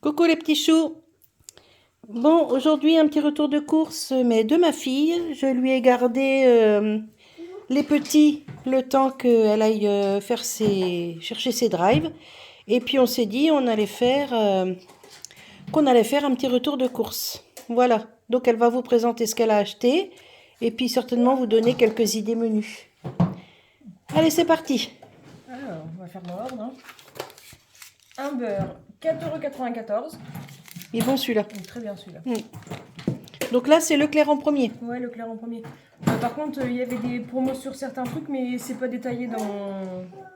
Coucou les petits choux. Bon, aujourd'hui un petit retour de course, mais de ma fille. Je lui ai gardé les petits le temps qu'elle aille chercher ses drives. Et puis on s'est dit qu'on allait faire un petit retour de course. Voilà. Donc elle va vous présenter ce qu'elle a acheté et puis certainement vous donner quelques idées menus. Allez, c'est parti. Alors, on va faire dans l'ordre. Hein. Un beurre, 4,94 €. Il est bon celui-là. Très bien celui-là. Donc là, c'est Leclerc en premier. Ouais, Leclerc en premier. Par contre, il y avait des promos sur certains trucs, mais c'est pas détaillé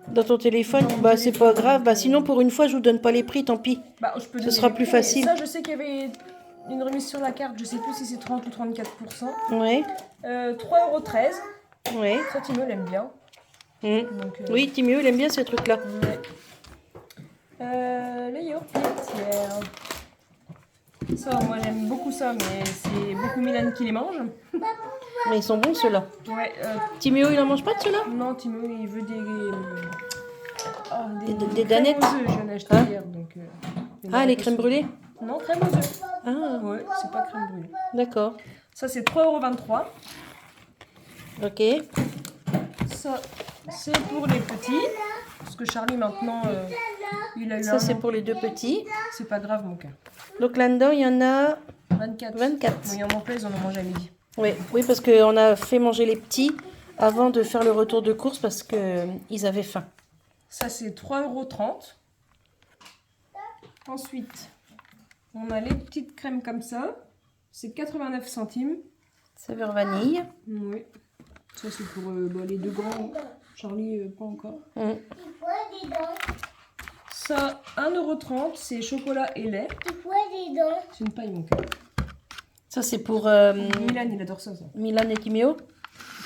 Dans ton téléphone, Dans mon bah c'est téléphone, pas grave. Bah donc, sinon pour une fois, je vous donne pas les prix, tant pis. Bah, je peux Ce donner sera les plus prix, mais facile. Ça, je sais qu'il y avait une remise sur la carte. Je sais plus si c'est 30 ou 34%. Ouais. 3,13 €. Ouais. Ça, Timo l'aime bien. Donc, Oui, Timéo, il aime bien ces trucs-là. Ouais. Le yaourt laitière. Ça, moi j'aime beaucoup ça, mais c'est beaucoup Milan qui les mange. Mais ils sont bons ceux-là. Ouais, Timéo, il en mange pas de ceux-là? non, Timo il veut Des danettes. crèmes aux œufs, j'en ai acheté Hein hier. Donc, Ah, les crèmes brûlées? Non, crème aux œufs. Ah, Ouais, c'est pas crème brûlée. d'accord. Ça c'est 3,23 €. Ok. Ça c'est pour les petits. Parce que Charlie maintenant, il a eu Ça, un c'est an. pour les deux petits. C'est pas grave mon cœur. Donc là-dedans, il y en a 24. 24. Bon, il en manque là, ils en ont mangé à midi. Oui, oui, parce qu'on a fait manger les petits avant de faire le retour de course parce qu'ils avaient faim. Ça, c'est 3,30 €. Ensuite, on a les petites crèmes comme ça. C'est 89 centimes. Saveur vanille. Oui. Ça, c'est pour les deux grands. Charlie, pas encore. Ça, 1,30 €. C'est chocolat et lait. C'est une paille, mon cœur. Ça, c'est pour Milan, il adore ça. Milan et Timéo.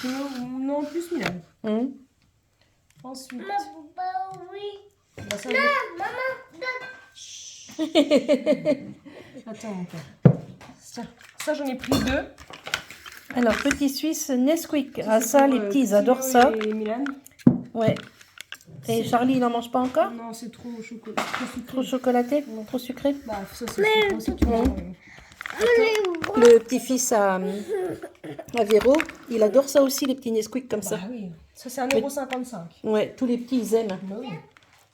Non, plus Milan. Ensuite. Bah, ça, Attends, mon cœur. Ça, j'en ai pris deux. Alors, petit Suisse Nesquik. Ah, ça, les petits, ils adorent ça. Et Milan. Ouais. Et Charlie, il n'en mange pas encore? Non, c'est trop chocolat. Trop sucré. Trop chocolaté? Trop sucré? Bah, ça, c'est sucré, si tu veux. Le petit-fils à Véro, il adore ça aussi, les petits Nesquik comme ça. Bah oui. Ça, c'est 1,55 €. Ouais, tous les petits, ils aiment. Bah oui.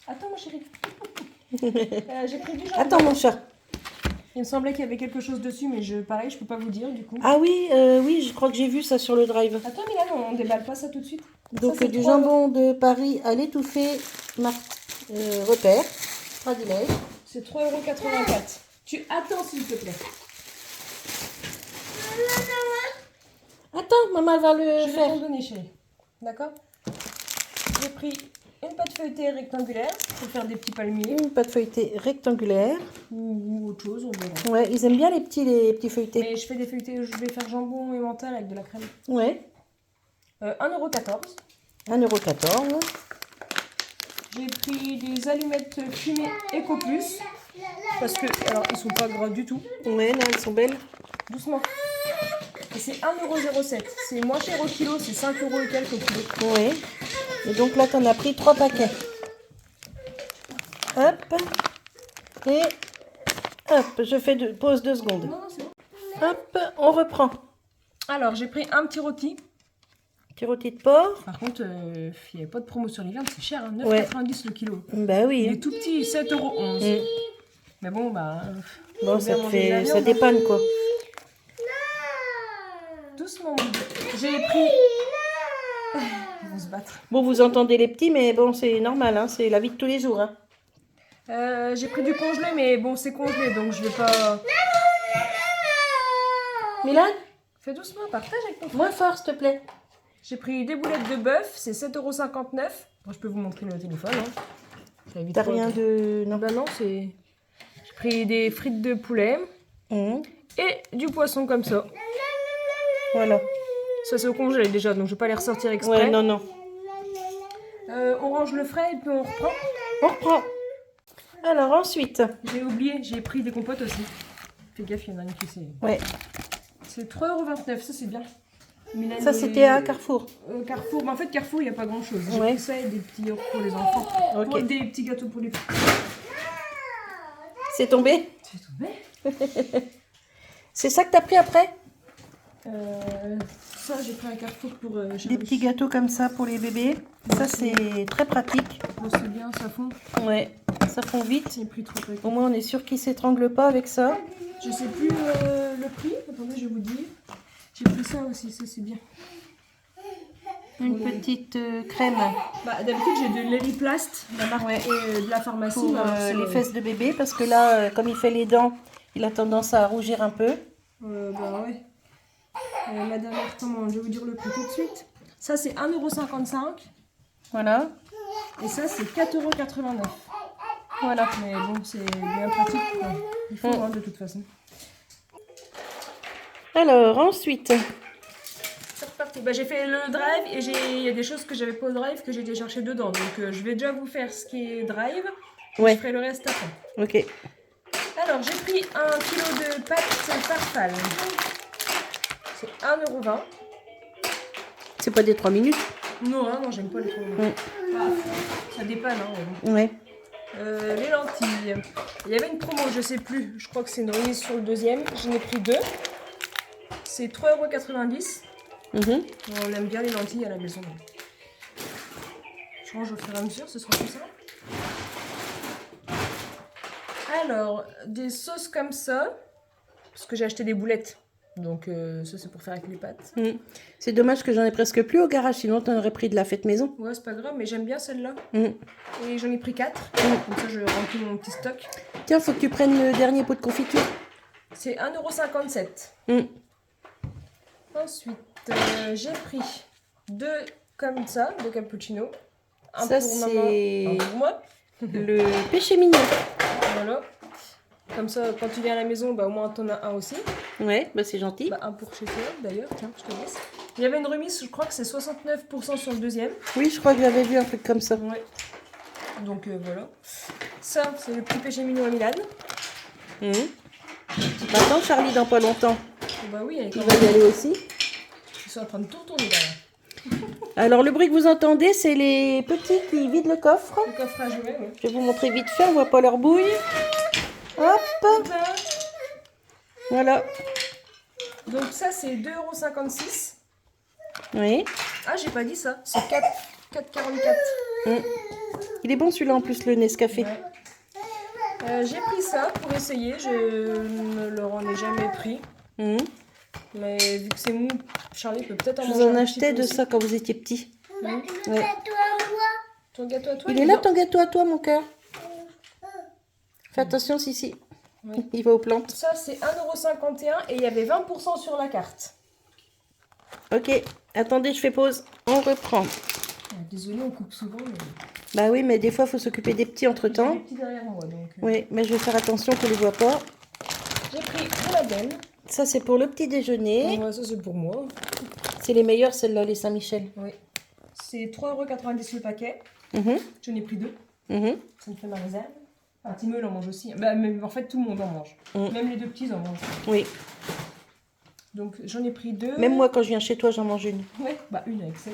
Attends, ma chérie. J'ai pris du jambon. Attends, mon chat. Il me semblait qu'il y avait quelque chose dessus, mais pareil, je peux pas vous dire du coup. Ah oui, oui, je crois que j'ai vu ça sur le drive. Attends, Milan, on déballe pas ça tout de suite. Donc, Ça, c'est du 3 €. jambon de Paris à l'étouffée, marque repère, Pradilège. C'est 3,84 €. Tu attends, s'il te plaît. Attends, maman va le Je vais faire. t'en donner, chérie. D'accord? J'ai pris une pâte feuilletée rectangulaire pour faire des petits palmiers. Une pâte feuilletée rectangulaire. Ou autre chose, on verra. Ouais, ils aiment bien les petits feuilletés. Mais je fais des feuilletés, je vais faire jambon et mental avec de la crème. Ouais, 1,14 €. 1,14 €. J'ai pris des allumettes fumées Eco Plus. Parce que, alors, ils sont pas gras du tout. Ouais, là, elles sont belles. Doucement. Et c'est 1,07 €. C'est moins cher au kilo, c'est 5 € et quelques au kilo. Ouais. Et donc là, t'en as pris 3 paquets. Hop. Et hop, je fais pause 2 secondes. Non, c'est bon. Hop, on reprend. Alors, j'ai pris un petit rôti. Petit rôti de porc. Par contre, il n'y avait pas de promo sur les viandes, c'est cher, hein, 9,90 € le kilo. Bah Il oui. est tout petit, 7,11 €. Mais bon, bah. Bon, on ça va te manger de la fait, ça viande. dépanne quoi. Doucement, mon bébé. J'ai pris. Ils vont se battre. Bon, vous entendez les petits, mais bon, c'est normal, hein, c'est la vie de tous les jours. Hein. J'ai pris du congelé, mais bon, c'est congelé, donc je vais pas. Milan, Fais doucement, partage avec ton frère. moins fort, s'il te plaît. J'ai pris des boulettes de bœuf, c'est 7,59 €. Bon, je peux vous montrer le téléphone. Hein. Ça évite T'as pas rien de... Non. Bah non, c'est. J'ai pris des frites de poulet et du poisson comme ça. Voilà. Ça, c'est au congelé déjà, donc je vais pas les ressortir exprès. Ouais, non, non. On range le frais et puis on reprend. On reprend. Alors, ensuite. J'ai oublié, j'ai pris des compotes aussi. Fais gaffe, il y en a une qui c'est. Ouais. C'est 3,29 €, ça c'est bien. Milan Ça, c'était à Carrefour. Carrefour. Mais en fait, Carrefour, il n'y a pas grand chose. J'ai Ouais. pris ça et des petits yaourts pour les enfants. Ok. Pour des petits gâteaux pour les petits. C'est tombé? C'est tombé. C'est ça que t'as pris après? Ça, j'ai pris un Carrefour pour Des petits gâteaux comme ça pour les bébés. Ça, c'est très pratique. Oh, c'est bien, ça fond. Ouais, ça fond vite. J'ai pris 3 paquets. Au moins, on est sûr qu'ils s'étranglent pas avec ça. Je sais plus le prix. Attendez, je vais vous dire. J'ai pris ça aussi, ça c'est bien. Une petite crème Bah, d'habitude, j'ai de l'Eliplast, la marque de la pharmacie. pour les fesses de bébé. Parce que là, comme il fait les dents, il a tendance à rougir un peu. Bah ouais. Ma dernière commande, je vais vous dire le prix tout de suite. Ça, c'est 1,55 €. Voilà. Et ça, c'est 4,89 €. Voilà. Mais bon, c'est bien pratique, quoi. Il faut, de toute façon. Alors, ensuite, C'est reparti. Bah, j'ai fait le drive et il y a des choses que j'avais pas au drive que j'ai été chercher dedans. Donc, je vais déjà vous faire ce qui est drive. Ouais. Je ferai le reste après. ok. Alors, j'ai pris 1 kg de pâtes farfalle. C'est 1,20 €. C'est pas des 3 minutes. Non, hein, non, j'aime pas les trop. Ça dépanne, hein. Ouais. Les lentilles. Il y avait une promo, je sais plus. Je crois que c'est une remise sur le deuxième. J'en ai pris 2. C'est 3,90 €. Mhm. On aime bien les lentilles à la maison. Je range au fur et à mesure, ce sera tout ça. Alors, des sauces comme ça. Parce que j'ai acheté des boulettes. Donc, ça, c'est pour faire avec les pâtes. C'est dommage que j'en ai presque plus au garage, sinon t'en aurais pris de la fête maison. Ouais, c'est pas grave, mais j'aime bien celle-là. Mm. Et j'en ai pris 4. Comme ça, je remplis mon petit stock. Tiens, faut que tu prennes le dernier pot de confiture. C'est 1,57 €. Mm. Ensuite, j'ai pris 2 comme ça, de cappuccino. Un Ça, pour maman, c'est un pour moi. le péché mignon. Voilà. Comme ça, quand tu viens à la maison, bah, au moins t'en as un aussi. Ouais, bah c'est gentil. Bah, un pour chez toi d'ailleurs, tiens, je te laisse. Il y avait une remise, je crois que c'est 69% sur le deuxième. Oui, je crois que j'avais vu un truc comme ça. Ouais. Donc voilà. Ça, c'est le petit péché mignon à Milan. Maintenant, Charlie, dans pas longtemps, Bah oui, elle est il quand va même. y aller aussi. Ils sont en train de tout retourner derrière. Alors, le bruit que vous entendez, c'est les petits qui vident le coffre. Le coffre à jouer, ouais. Je vais vous montrer vite fait, on voit pas leur bouille. Hop, voilà. Donc ça, c'est 2,56 €. Oui. Ah, j'ai pas dit ça. C'est 4,44 €. Il est bon celui-là en plus, le Nescafé. Ouais. J'ai pris ça pour essayer. Je ne leur en ai jamais pris. Mhm. Mais vu que c'est mou, Charlie peut peut-être en Je manger vous en un petit achetais peu de aussi. ça quand vous étiez petit. Ouais. Ton gâteau à toi, Il est là ton gâteau à toi, mon cœur. Fais attention, Sissi. Ouais. Il va aux plantes. Ça, c'est 1,51 € et il y avait 20% sur la carte. Ok, attendez, je fais pause. On reprend. Désolée, on coupe souvent. Mais... Bah oui, mais des fois, il faut s'occuper des petits entre J'ai temps. des petits derrière moi. Donc, Oui, mais je vais faire attention qu'on ne les voit pas. J'ai pris de la benne. Ça, c'est pour le petit déjeuner. Ouais, ça, c'est pour moi. C'est les meilleurs, celles-là, les Saint-Michel. Oui. C'est 3,90 € le paquet. Mhm, J'en ai pris 2. mhm. Ça me fait ma réserve. Enfin, Timo, il en mange aussi. Bah, mais en fait, tout le monde en mange. Même les 2 petits en mangent. Oui, Donc, j'en ai pris 2. même moi, quand je viens chez toi, j'en mange une. Ouais, bah, une avec ça.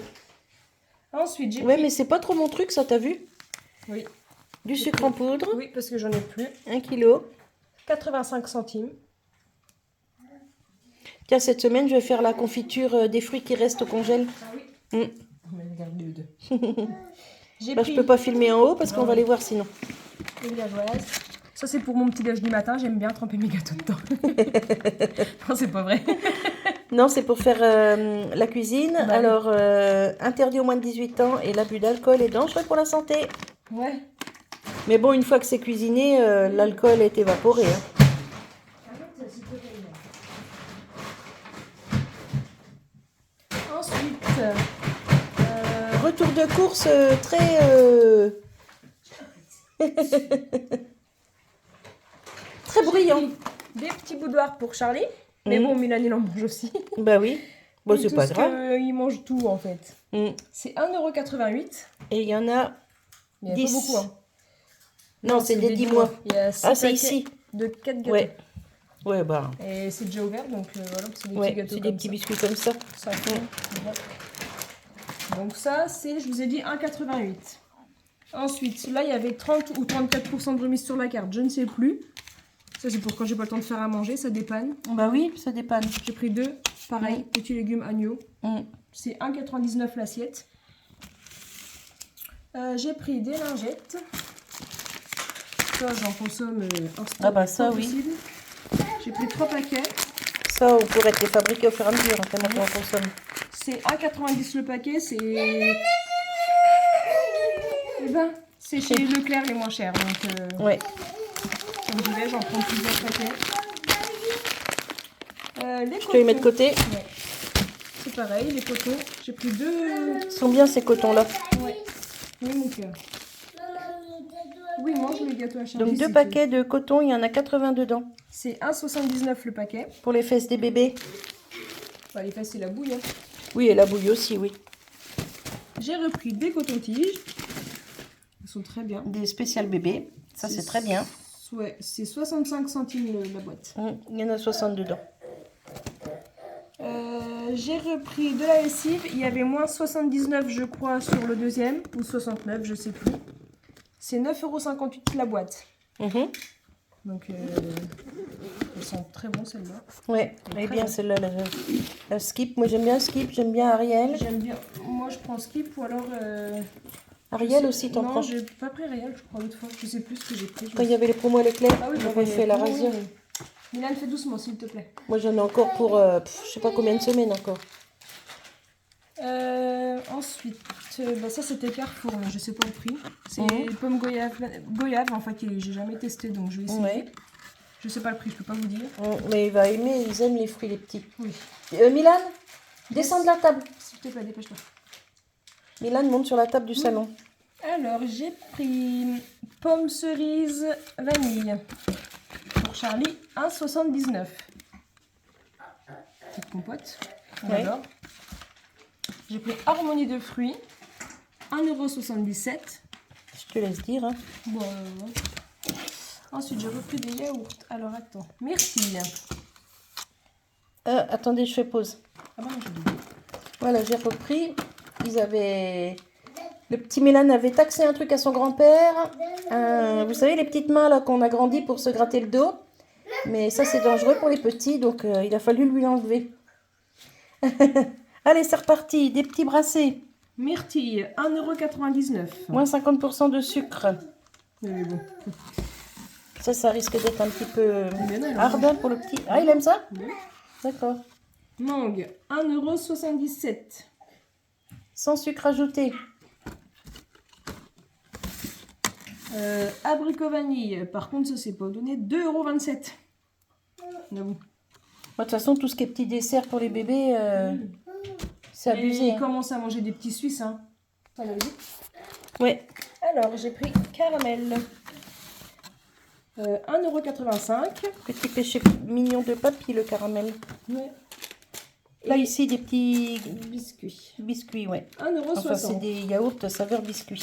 Ensuite, j'ai Ouais, pris... mais c'est pas trop mon truc, ça, t'as vu? Oui. Du sucre en poudre, Oui, parce que j'en ai plus. 1 kilo. 85 centimes. Tiens, cette semaine, je vais faire la confiture des fruits qui restent au congèle. Ah oui. Mm. On va regarder les 2. J'ai Bah, pris je peux pas filmer en haut parce qu'on va les voir sinon. les villageoises. Ça, c'est pour mon petit déj du matin. J'aime bien tremper mes gâteaux dedans. Non, c'est pas vrai. Non, c'est pour faire la cuisine. Bah oui. Alors, interdit aux moins de 18 ans et l'abus d'alcool est dangereux pour la santé. Ouais. Mais bon, une fois que c'est cuisiné, l'alcool est évaporé. Hein. Ensuite, Retour de course très... très bruyant. des petits boudoirs pour Charlie. Mais bon, Milan, il en mange aussi. Bah oui. Bon, Et c'est tout pas ce grave. que- il mange tout, en fait. Mm. C'est 1,88 €. Et il y en a... Il y a 10. pas beaucoup, hein. Non, c'est des 10 mois. Il y a 6 Ah, c'est paquets ici. de 4 gâteaux. Ouais. Ouais, bah... Et c'est déjà ouvert, donc voilà, c'est des petits Ouais, gâteaux c'est des comme petits ça. biscuits comme ça. Ça fond. Donc ça, c'est, je vous ai dit, 1,88 €. Ensuite, là, il y avait 30 ou 34% de remise sur la carte, je ne sais plus. Ça, c'est pour quand j'ai pas le temps de faire à manger, ça dépanne. Bah oui, ça dépanne. J'ai pris 2, pareil, petits légumes agneaux. Mm. C'est 1,99 l'assiette. J'ai pris des lingettes. Ça, j'en consomme un stock Ah bah ça, pas oui. possible. J'ai pris 3 paquets. Ça, on pourrait te les fabriquer au fur et à mesure, hein, tellement qu'on en consomme. C'est 1,90 le paquet. C'est... Eh ben, c'est chez Leclerc les moins chers. Donc, Ouais. comme je vais, j'en prends plusieurs paquets. Les Je te les mets de côté. Ouais. C'est pareil, les cotons. J'ai pris 2... Ils sont bien ces cotons-là. Ouais. Oui, mon cœur. Oui, mange les gâteaux à Charlie. Donc 2 si paquets de coton, il y en a 80 dedans. c'est 1,79 le paquet. Pour les fesses des bébés. Bah, les fesses, c'est la bouille. Hein. Oui, et la bouille aussi, oui. J'ai repris des cotons-tiges. Ils sont très bien. Des spéciales bébés. Ça, c'est très bien. Ouais, c'est 65 centimes la boîte. Il y en a 60 dedans. J'ai repris de la lessive. Il y avait moins 79, je crois, sur le deuxième. Ou 69, je sais plus. C'est 9,58 € la boîte. Donc, elles sont très bonnes, celles-là. Ouais, elle est bien celle-là, la Skip. Moi, j'aime bien Skip, j'aime bien Ariel. J'aime bien. Moi, je prends Skip ou alors... Ariel aussi, t'en non, prends. j'ai pas pris Ariel, je crois, l'autre fois. Je sais plus ce que j'ai pris. Quand il y avait les promos à l'éclair, Ah oui, on avait fait la rasière. Milan, fais doucement, s'il te plaît. Moi, j'en ai encore pour, je sais pas combien de semaines encore. Ensuite, bah ça c'était Carrefour, mais je sais pas le prix. C'est pommes goyave, en fait, j'ai jamais testé, donc je vais essayer. Ouais. Je sais pas le prix, je peux pas vous dire. Mais il va aimer, ils aiment les fruits, les petits. Oui. Milan, descends de la table. S'il te plaît, dépêche-toi. Milan monte sur la table du salon. Alors, j'ai pris pommes cerises vanille. Pour Charlie, 1,79 €. Petite compote. On Ouais. adore. J'ai pris harmonie de fruits. 1,77 €. Je te laisse dire. Hein. Bon, ensuite, j'ai repris des yaourts. Alors, attends. Myrtille. Attendez, je fais pause. Ah bah non, j'ai dit. Voilà, j'ai repris. Ils avaient... Le petit Milan avait taxé un truc à son grand-père. Vous savez, les petites mains là qu'on a grandi pour se gratter le dos. Mais ça, c'est dangereux pour les petits, donc il a fallu lui l'enlever. Allez, c'est reparti. Des petits brassés. Myrtille, 1,99 €. Moins 50% de sucre. Mais bon. Ça risque d'être un petit peu bien, alors. hard pour le petit. Ah, il aime ça? Oui. D'accord. Mangue, 1,77 €. Sans sucre ajouté. Abricot vanille, par contre, ça c'est pas donné. 2,27 €. De toute façon, tout ce qui est petit dessert pour les bébés, c'est abusé. Il commence à manger des petits Suisses. Hein. Ça va vite. Ouais. Alors, j'ai pris caramel. 1,85 €. Petit péché mignon de papy, le caramel. Ouais. Là, ici, des petits Biscuits. biscuits, ouais. 1,60 €. Enfin, c'est des yaourts saveur biscuit.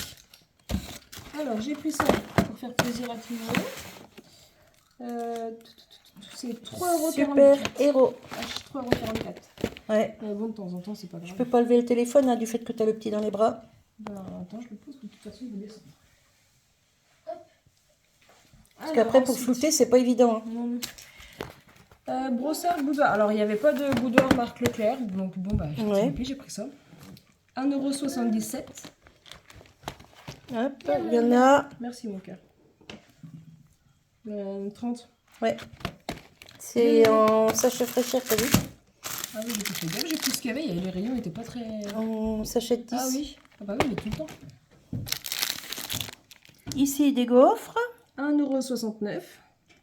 Alors, j'ai pris ça pour faire plaisir à tout le monde. C'est 3,44 €. Super héros. 3,44 €. Ouais. Bon, de temps en temps, c'est pas grave. Je peux pas lever le téléphone hein, du fait que tu as le petit dans les bras. Ben, attends, je le pose, de toute façon, il va descendre. Parce qu'après, pour flouter, c'est pas évident. Hein. Brossard boudoir. Alors, il n'y avait pas de boudoir marque Leclerc. Donc, bon, bah, Ouais. j'ai pris ça. 1,77 €. Hop, il y en a. Merci, mon cœur. 30. Ouais. C'est en sachet fraîcheur, t'as vu? Ah oui, j'ai tout fait gaffe. J'ai pris ce qu'il y avait. Les rayons n'étaient pas très... En sachet de 10. Ah oui. Ah bah oui, mais tout le temps. Ici, des gaufres. 1,69 €.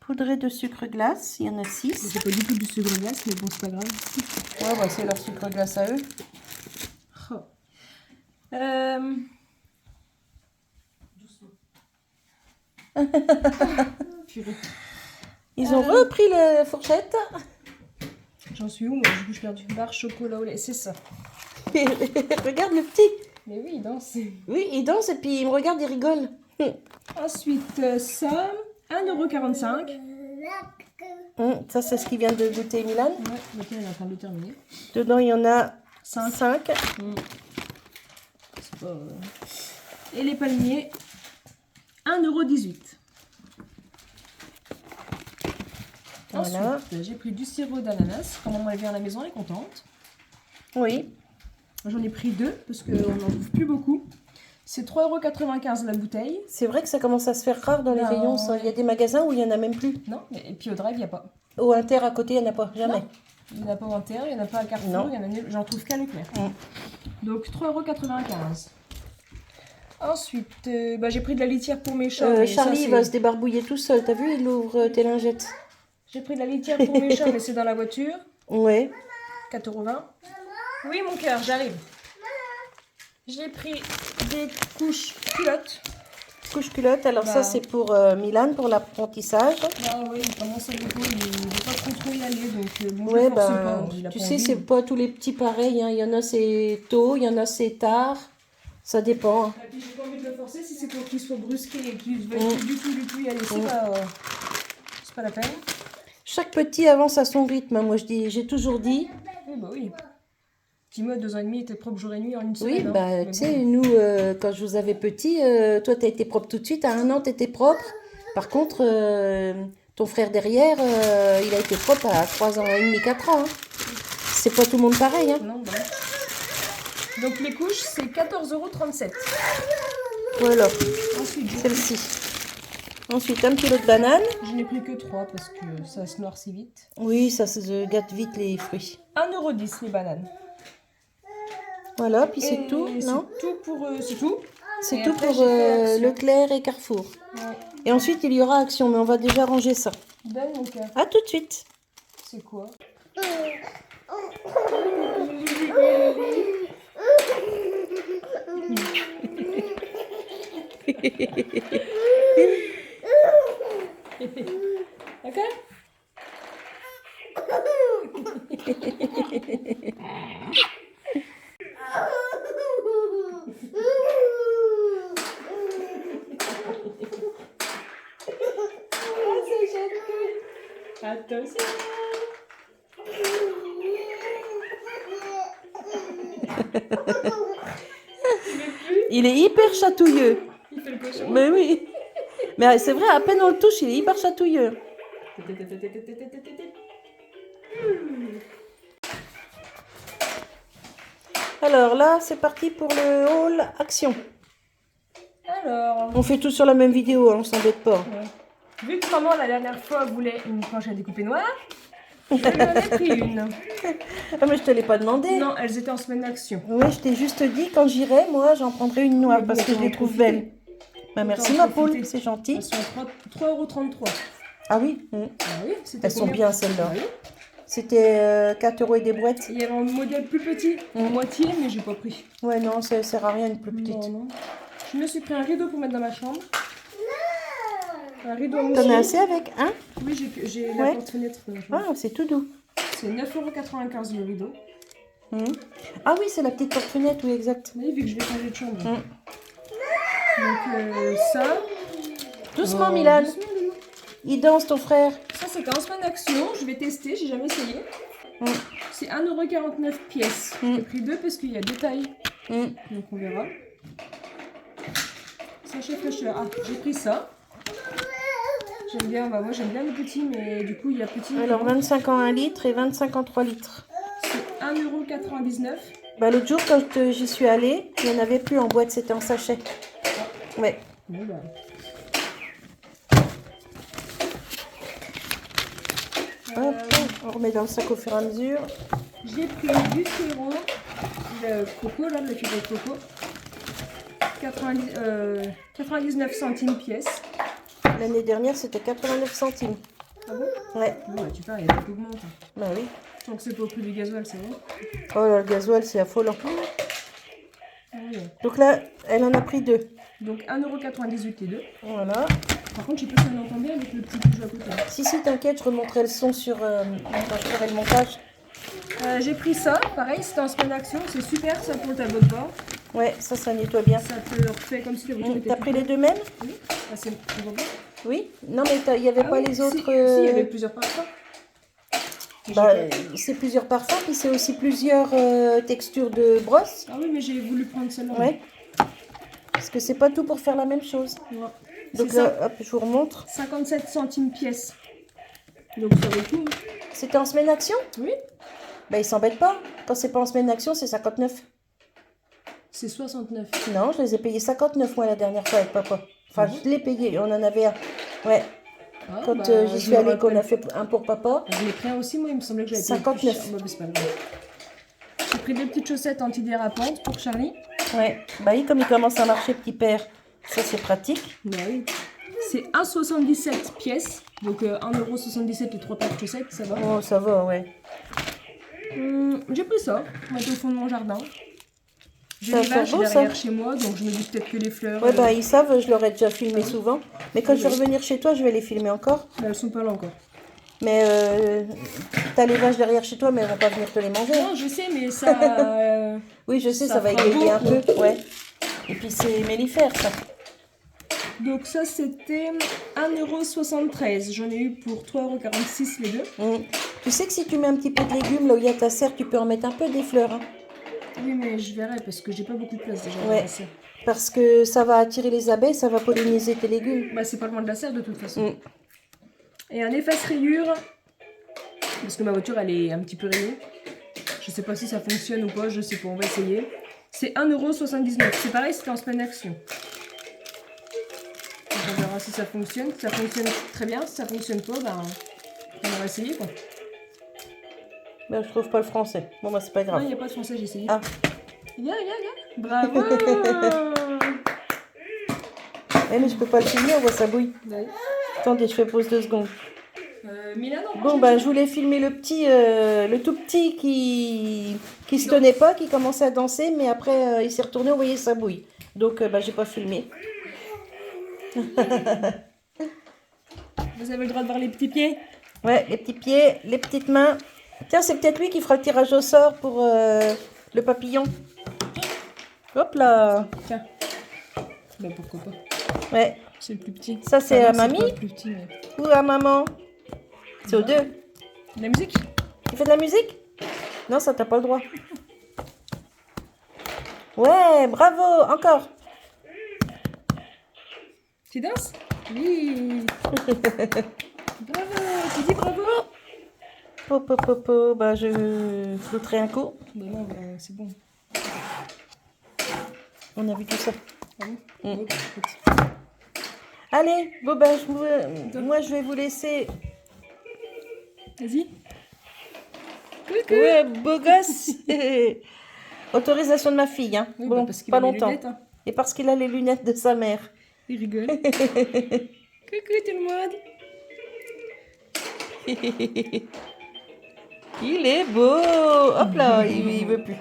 Poudrée de sucre glace, il y en a 6. C'est pas du tout du sucre glace, mais bon, c'est pas grave. Ouais, bah, c'est leur sucre glace à eux. Oh. Purée. Ils ont repris la fourchette. J'en suis où, moi? Je bouge perdu. Barre chocolat au lait, c'est ça. Regarde le petit. Mais oui, il danse. Oui, il danse et puis il me regarde, il rigole. Ensuite, ça, 1,45 €. Ça, c'est ce qui vient de goûter Milan. Ouais, lequel est en train de le terminer. Dedans, il y en a 5. 5. C'est pas... Et les palmiers, 1,18 €. Voilà. Ensuite, j'ai pris du sirop d'ananas. Quand maman elle vient à la maison, elle est contente. Oui. J'en ai pris 2 parce qu'on n'en trouve plus beaucoup. C'est 3,95 € la bouteille. C'est vrai que ça commence à se faire rare dans les Non. rayons. Ça. Il y a des magasins où il n'y en a même plus. Non, et puis au Drive, il n'y a pas. Au Inter à côté, il n'y en a pas. Jamais. Non. Il n'y en a pas au Inter, il n'y en a pas à Carrefour, Non. j'en trouve qu'à Leclerc. Donc 3,95 €. Ensuite, j'ai pris de la litière pour mes chats. mais Charlie ça, il va se débarbouiller tout seul. T'as vu, il ouvre tes lingettes. J'ai pris de la litière pour mes chats, mais c'est dans la voiture. Ouais. 4,20 €. Oui, mon cœur, j'arrive. J'ai pris des couches culottes. Couche culotte. Alors ça, c'est pour Milan, pour l'apprentissage. Ah oui, il commence à il ne veut pas trop y aller, donc bon, Ouais, je force pas. Il a tu pas sais, envie. c'est pas tous les petits pareils. Hein. Il y en a, c'est tôt, il y en a, c'est tard. Ça dépend. Hein. Et puis j'ai pas envie de le forcer si c'est pour qu'il soit brusqué et qu'il ne veuille plus du tout y aller. C'est pas la peine. Chaque petit avance à son rythme. Hein. Moi, j'ai toujours dit. Oui, bah oui. Timo, 2 ans et demi, était propre jour et nuit en une semaine. Oui, hein. bah, Mais tu sais, bon. nous, quand je vous avais petit, toi, tu as été propre tout de suite. À 1 an, tu étais propre. Par contre, ton frère derrière, il a été propre à 3 ans et demi, 4 ans. Hein. C'est pas tout le monde pareil. Hein. Non, bah. Donc les couches, c'est 14,37 €. Voilà, Ensuite, celle-ci. Ensuite, un kilo de bananes. je n'ai pris que 3 parce que ça se noircit vite. Oui, ça se gâte vite les fruits. 1,10 € les bananes. Voilà, puis c'est Et tout, non? C'est tout pour... c'est tout. C'est Et tout après, pour j'ai fait Action. Leclerc et Carrefour. Ouais. Et ensuite, il y aura Action, mais on va déjà ranger ça. Donne mon cœur. À tout de suite. C'est quoi? D'accord? Attention. Il est hyper chatouilleux. Il fait le cochon. Mais oui. Mais c'est vrai, à peine on le touche, il est hyper chatouilleux. Alors là, c'est parti pour le haul Action. Alors, On fait tout sur la même vidéo, hein, on s'embête pas. vu que maman la dernière fois voulait une planche à découper noire, je lui en ai pris une. Ah mais je te l'ai pas demandé. Non, elles étaient en semaine d'action. Oui, je t'ai juste dit, quand j'irai, moi, j'en prendrai une noire Mais parce bon, que je autant les en trouve profiter. belles. Bah, Autant merci en ma profiter. poule, c'est gentil. Elles sont à 3,33 €. Ah oui, Ah oui, c'était elles sont combien? bien celles-là. Ah oui. C'était 4 € et des boîtes. Il y avait un modèle plus petit, moitié, mais j'ai pas pris. Ouais, non, ça sert à rien une plus petite. Non, non. Je me suis pris un rideau pour mettre dans ma chambre. Un rideau à T'en mousseline. as assez avec, hein? Oui, j'ai la Ouais. porte-fenêtre dans ma chambre. Ah, c'est tout doux. C'est 9,95 € le rideau. Ah oui, c'est la petite porte-fenêtre, oui, exact. Oui, vu que je vais changer de chambre. Donc ça. Doucement, Oh, Milan. doucement, Milan. Il danse, ton frère. Ça, c'était en semaine d'action. Je vais tester, j'ai jamais essayé. C'est 1,49 € pièce. J'ai pris 2 parce qu'il y a 2 tailles. Donc on verra. Sachet fraîcheur. Ah, j'ai pris ça. J'aime bien, bah moi j'aime bien les petits, mais du coup il y a petit. Alors, 25 en 1 litre et 25 en 3 litres. C'est 1,99 €. Bah, l'autre jour, quand j'y suis allée, il n'y en avait plus en boîte, c'était en sachet. Ouais. Bon, bah. Hop, on remet dans le sac au fur et à mesure. J'ai pris du sirop de coco, là, de la fibre de coco. 99 centimes pièce. L'année dernière, c'était 89 centimes. Ah bon? Ouais. Bon, bah, tu parles, il y a pas d'augmente. Bah oui. Donc c'est pas au prix du gasoil, c'est vrai. Oh là, le gasoil, c'est affolant. Ah oui. Donc là, elle en a pris 2. Donc 1,98 € les deux. Voilà. Par contre, je sais pas si on entend bien avec le petit bouge à côté. Si, t'inquiète, je remonterai le son sur quand je ferai le montage. J'ai pris ça, pareil, c'était en semaine d'action, c'est super ça pour le tableau de bord. Ouais, ça nettoie bien. Ça te refait comme si la voiture était T'as pris les deux mêmes? Oui, ah, c'est bon. Oui. Non, mais il n'y avait Ah pas oui, les si, autres. si, il y avait plusieurs parfums. Bah, c'est plusieurs parfums, puis c'est aussi plusieurs textures de brosse. Ah oui, mais j'ai voulu prendre celle-là. Ouais. Parce que c'est pas tout pour faire la même chose. Ouais. Donc C'est ça. là, hop, je vous remontre. 57 centimes pièce. Donc ça vaut le coup. C'était en semaine d'action? Oui. Bah, ils s'embêtent pas. Quand c'est pas en semaine d'action, c'est 59. C'est 69. Non, je les ai payés 59 moi la dernière fois avec papa. Enfin, je l'ai payé, on en avait un. Ouais, Ah, quand bah, j'y je suis me allée, qu'on a rappelle. fait un pour papa. Je l'ai pris un aussi, moi, il me semblait que j'avais payé 59. plus cher. Bah, c'est pas grave. J'ai pris des petites chaussettes antidérapantes pour Charlie. Ouais, bah oui, comme il commence à marcher petit père, ça c'est pratique. Bah oui. C'est 1,77 pièces. Donc 1,77 € les 3 paires de chaussettes, ça va. Oh, ça va, ouais. J'ai pris ça, on va être au fond de mon jardin. J'ai Ça les va vaches faire beau, derrière ça. chez moi, donc je me dis peut-être que les fleurs... Ouais, bah ils savent, je leur ai déjà filmé souvent. Mais quand Oui, je vais oui. revenir chez toi, je vais les filmer encore. bah, elles sont pas là encore. Mais t'as les vaches derrière chez toi, mais elles vont pas venir te les manger. Non, je sais, mais ça... Oui, je sais, Ça ça va fera égayer un beau, peu. Ouais. Et puis c'est mellifère, ça. Donc ça, c'était 1,73 €. J'en ai eu pour 3,46 € les deux. Tu sais que si tu mets un petit peu de légumes là où il y a ta serre, tu peux en mettre un peu des fleurs. Hein. Oui, mais je verrai, parce que j'ai pas beaucoup de place déjà. dans Ouais. la serre. Parce que ça va attirer les abeilles, ça va polliniser tes légumes. Bah, c'est pas loin de la serre, de toute façon. Et un efface-rayures, parce que ma voiture, elle est un petit peu rayée. Je sais pas si ça fonctionne ou pas, je sais pas, on va essayer. C'est 1,79 €. C'est pareil, c'était en semaine d'action. Donc on verra si ça fonctionne. Si ça fonctionne très bien, si ça fonctionne pas, ben, on va essayer quoi. Ben, je trouve pas le français. Bon, bah, c'est pas Non, grave. il n'y a pas de français, j'ai essayé. Ah. Bravo. Eh, mais je peux pas le filmer, on voit ça bouille. Ouais. Attendez, je fais pause 2 secondes. Milan, non, Bon, ben, je voulais filmer le petit, le tout petit qui se tenait pas, qui commençait à danser, mais après, il s'est retourné, on voyait ça bouille. Donc, ben, j'ai pas filmé. Vous avez le droit de voir les petits pieds. Ouais, les petits pieds, les petites mains. Tiens, c'est peut-être lui qui fera le tirage au sort pour le papillon. Hop là. Tiens. Ben pourquoi pas. Ouais. C'est le plus petit. Ça, c'est non, à mamie pas le plus petit, mais... ou à maman? C'est aux deux. De la musique. Tu fais de la musique? Non, ça, t'as pas le droit. Ouais, bravo, encore. Tu danses? Oui. Bravo. Tu dis bravo? Po, bah, je flouterai un coup. Ben non, ben, c'est bon. On a vu tout ça. Ah bon? Ok, écoute. Allez, bon, bah, moi, je vais vous laisser. Vas-y. Coucou. Ouais, beau gosse. Autorisation de ma fille, hein. Oui, Bon, bah, parce qu'il pas a les longtemps. lunettes, hein. Et parce qu'il a les lunettes de sa mère. Il rigole. Coucou tout le monde. Il est beau. Hop là, il veut plus.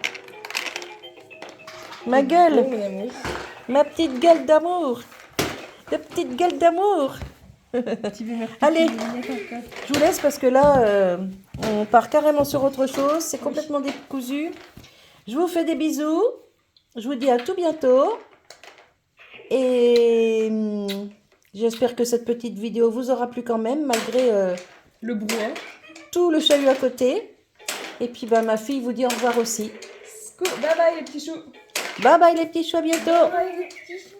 Ma gueule, Mon amour. ma petite gueule d'amour. De petite gueule d'amour. Tu veux me Allez. les lunettes encore? Je vous laisse parce que là, on part carrément sur autre chose. C'est complètement décousu. Je vous fais des bisous. Je vous dis à tout bientôt. Et j'espère que cette petite vidéo vous aura plu quand même, malgré Le brouet. tout le chahut à côté. Et puis bah, ma fille vous dit au revoir aussi. Bye bye les petits choux. Bye bye les petits choux, à bientôt. Bye les petits choux.